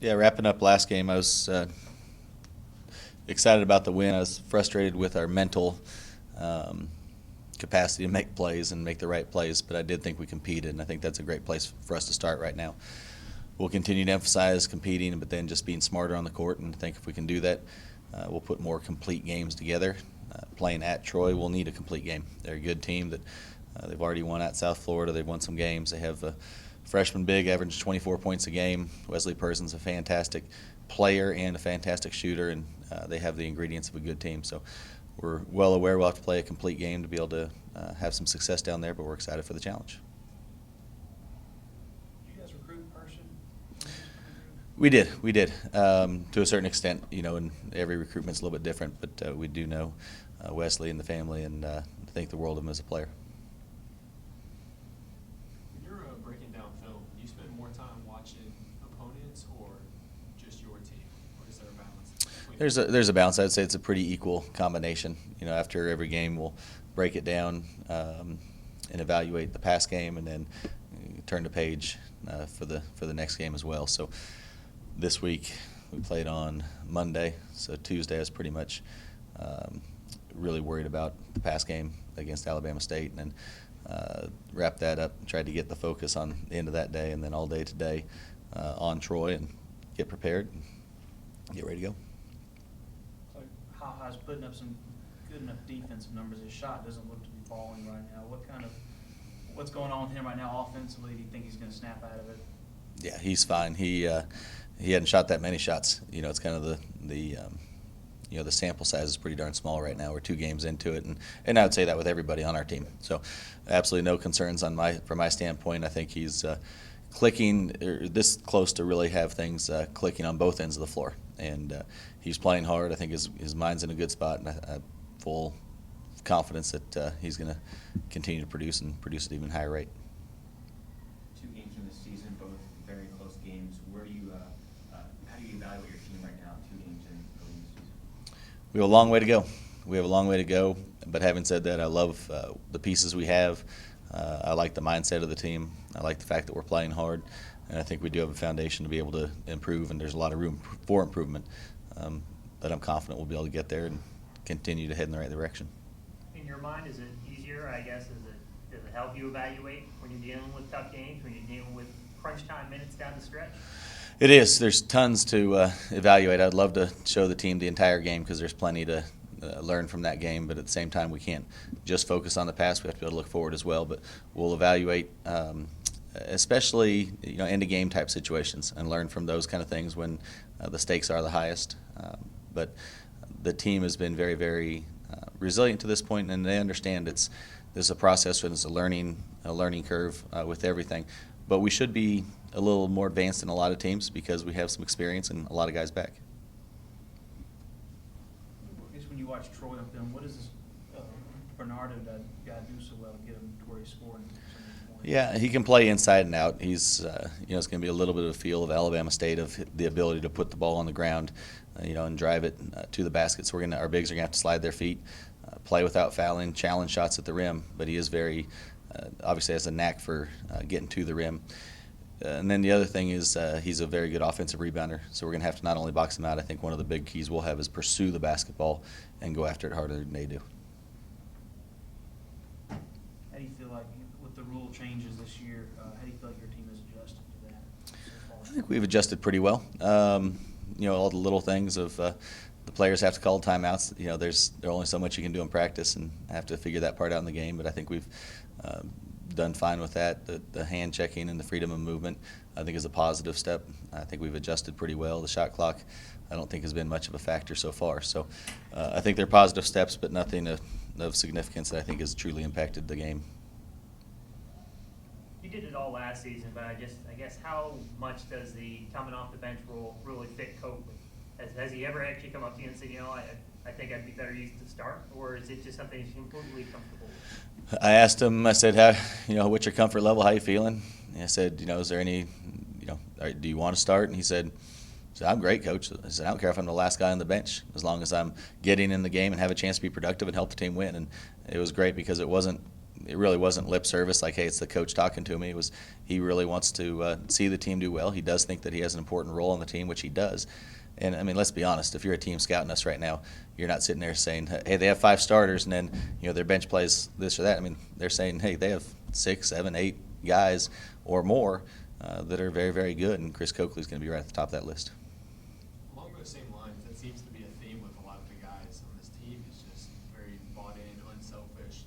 Yeah, wrapping up last game, I was excited about the win. I was frustrated with our mental capacity to make plays and make the right plays, but I did think we competed, and I think that's a great place for us to start right now. We'll continue to emphasize competing, but then just being smarter on the court, and I think if we can do that, we'll put more complete games together. Playing at Troy, we'll need a complete game. They're a good team that they've already won at South Florida. They've won some games. They have a freshman big, average 24 points a game. Wesley Person's a fantastic player and a fantastic shooter, and they have the ingredients of a good team. So we're well aware we'll have to play a complete game to be able to have some success down there, but we're excited for the challenge. Did you guys recruit Person? We did, to a certain extent, and every recruitment's a little bit different, but we do know Wesley and the family, and think the world of him as a player. When you're breaking down film, do you spend more time watching opponents or just your team, or is there a balance? There's a balance. I'd say it's a pretty equal combination. After every game, we'll break it down and evaluate the past game, and then turn the page for the next game as well. So this week we played on Monday, so Tuesday I was pretty much really worried about the past game against Alabama State, and then wrapped that up and tried to get the focus on the end of that day, and then all day today on Troy, and get prepared and get ready to go. So Ha-Ha's putting up some good enough defensive numbers. His shot doesn't look to be falling right now. What's going on with him right now offensively? Do you think he's going to snap out of it? Yeah, he's fine. He hadn't shot that many shots. It's kind of the sample size is pretty darn small right now. We're 2 games into it, and I would say that with everybody on our team. So absolutely no concerns from my standpoint. I think he's clicking this close to really have things clicking on both ends of the floor, and he's playing hard. I think his mind's in a good spot, and I have full confidence that he's going to continue to produce at an even higher rate. 2 games in the season, both very close games. How do you evaluate your team right now, 2 games in early in the season? We have a long way to go. But having said that, I love the pieces we have. I like the mindset of the team. I like the fact that we're playing hard, and I think we do have a foundation to be able to improve, and there's a lot of room for improvement. But I'm confident we'll be able to get there and continue to head in the right direction. In your mind, is it easier, I guess, does it help you evaluate when you're dealing with tough games, when you're dealing with crunch time minutes down the stretch? It is. There's tons to evaluate. I'd love to show the team the entire game because there's plenty to learn from that game, but at the same time we can't just focus on the past. We have to be able to look forward as well, but we'll evaluate especially end of game type situations and learn from those kind of things when the stakes are the highest. But the team has been very, very resilient to this point, and they understand this is a process and it's a learning curve with everything. But we should be a little more advanced than a lot of teams because we have some experience and a lot of guys back. I guess when you watch Troy on film, what does Bernardo guy do so well to get him to where he's scoring so many points? Yeah, he can play inside and out. He's it's going to be a little bit of a feel of Alabama State of the ability to put the ball on the ground, and drive it to the basket. So our bigs are going to have to slide their feet, play without fouling, challenge shots at the rim. But he is very obviously has a knack for getting to the rim. And then the other thing is he's a very good offensive rebounder. So we're going to have to not only box him out. I think one of the big keys we'll have is pursue the basketball and go after it harder than they do. How do you feel like with the rule changes this year, how do you feel like your team has adjusted to that so far? I think we've adjusted pretty well. All the little things of the players have to call timeouts. There's only so much you can do in practice, and have to figure that part out in the game. But I think we've done fine with that. The hand checking and the freedom of movement, I think, is a positive step. I think we've adjusted pretty well. The shot clock, I don't think, has been much of a factor so far. So I think they're positive steps, but nothing of significance that I think has truly impacted the game. You did it all last season, but I guess how much does the coming off the bench rule really fit Copley? Has he ever actually come up to you and said, I think I'd be better used to start, or is it just something he's completely comfortable with? I asked him, I said, what's your comfort level? How you feeling? And I said, is there any, do you want to start? And he said, I'm great, Coach. I said, I don't care if I'm the last guy on the bench, as long as I'm getting in the game and have a chance to be productive and help the team win. And it was great because it wasn't it really wasn't lip service like, hey, it's the coach talking to me. It was he really wants to see the team do well. He does think that he has an important role on the team, which he does. And, I mean, let's be honest. If you're a team scouting us right now, you're not sitting there saying, hey, they have 5 starters, and then, their bench plays this or that. I mean, they're saying, hey, they have 6, 7, 8 guys or more that are very, very good, and Chris Coakley's going to be right at the top of that list. Along those same lines, that seems to be a theme with a lot of the guys on this team is just very bought in, unselfish,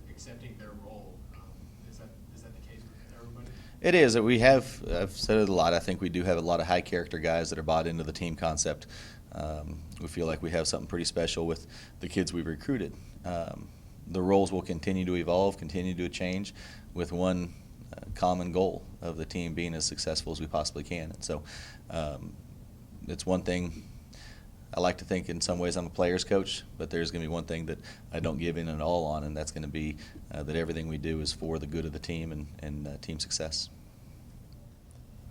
accepting their role. Is that the case with everybody? It is. I've said it a lot. I think we do have a lot of high character guys that are bought into the team concept. We feel like we have something pretty special with the kids we've recruited. The roles will continue to evolve, continue to change, with one common goal of the team being as successful as we possibly can. And so it's one thing. I like to think in some ways I'm a player's coach, but there's going to be one thing that I don't give in at all on, and that's going to be that everything we do is for the good of the team and team success.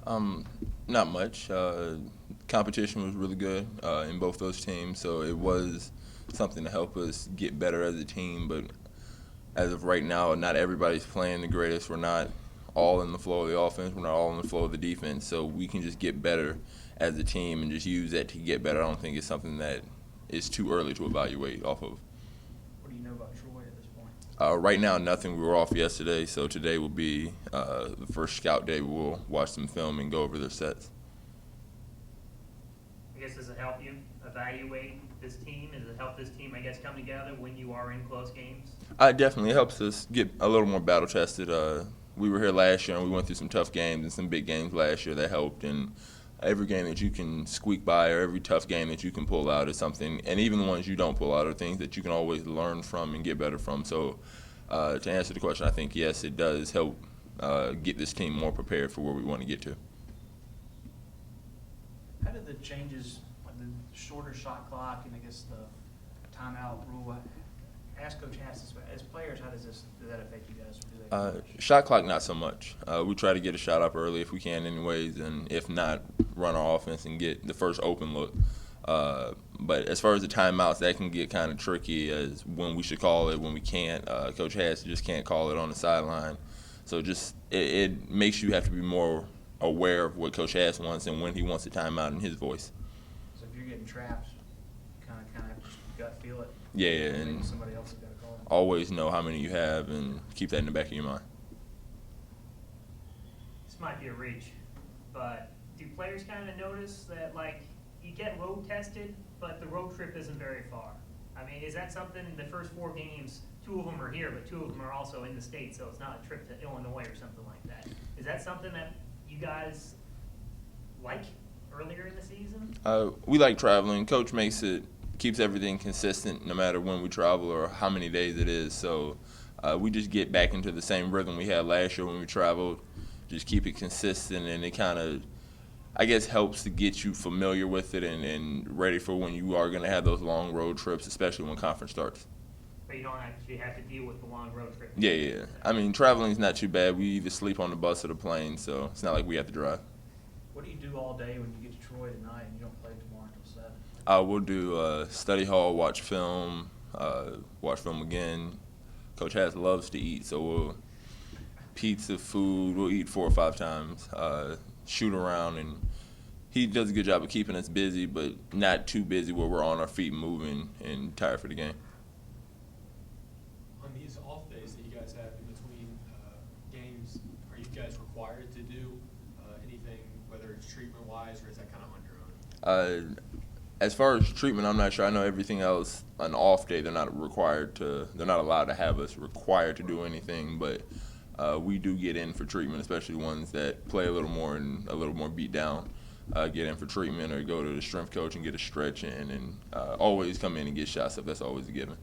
Not much. Competition was really good in both those teams, so it was something to help us get better as a team. But as of right now, not everybody's playing the greatest. We're not all in the flow of the offense. We're not all in the flow of the defense. So we can just get better as a team and just use that to get better. I don't think it's something that is too early to evaluate off of. What do you know about Troy at this point? Right now, nothing. We were off yesterday, so today will be the first scout day. We'll watch some film and go over their sets. I guess, does it help you evaluate this team? Does it help this team, I guess, come together when you are in close games? Definitely. It helps us get a little more battle tested. We were here last year, and we went through some tough games and some big games last year that helped. And every game that you can squeak by or every tough game that you can pull out is something, and even the ones you don't pull out are things that you can always learn from and get better from. So to answer the question, I think, yes, it does help get this team more prepared for where we want to get to. How did the changes, like the shorter shot clock and I guess the timeout rule, ask Coach Hass, as players, how does that affect you guys? Or do they Shot clock, not so much. We try to get a shot up early if we can anyways, and if not, run our offense and get the first open look. But as far as the timeouts, that can get kind of tricky as when we should call it, when we can't. Coach Hass just can't call it on the sideline. So just it makes you have to be more aware of what Coach Hass wants and when he wants a timeout in his voice. So if you're getting trapped, kind of have to gut feel it. Yeah, Maybe and somebody else has got to call it. always know how many you have and keep that in the back of your mind. This might be a reach, but do players kind of notice that, like, you get road tested, but the road trip isn't very far? I mean, is that something, the first 4 games, 2 of them are here, but 2 of them are also in the state, so it's not a trip to Illinois or something like that. Is that something that you guys like earlier in the season? We like traveling. Coach keeps everything consistent no matter when we travel or how many days it is. So we just get back into the same rhythm we had last year when we traveled. Just keep it consistent, and it kind of, I guess, helps to get you familiar with it and ready for when you are going to have those long road trips, especially when conference starts. But you don't actually have to deal with the long road trip. Yeah. I mean, traveling is not too bad. We either sleep on the bus or the plane, so it's not like we have to drive. What do you do all day when you get to Troy tonight and you don't play tomorrow until 7? We'll do study hall, watch film again. Coach Hass loves to eat, so we'll pizza, food, we'll eat 4 or 5 times, shoot around, and he does a good job of keeping us busy, but not too busy where we're on our feet moving and tired for the game. On these off days that you guys have in between games, are you guys required to do anything, whether it's treatment-wise, or is that kind of on your own? As far as treatment, I'm not sure. I know everything else, an off day, they're not allowed to have us required to do anything, but we do get in for treatment, especially ones that play a little more and a little more beat down. Get in for treatment or go to the strength coach and get a stretch in, and always come in and get shots up. That's always a given.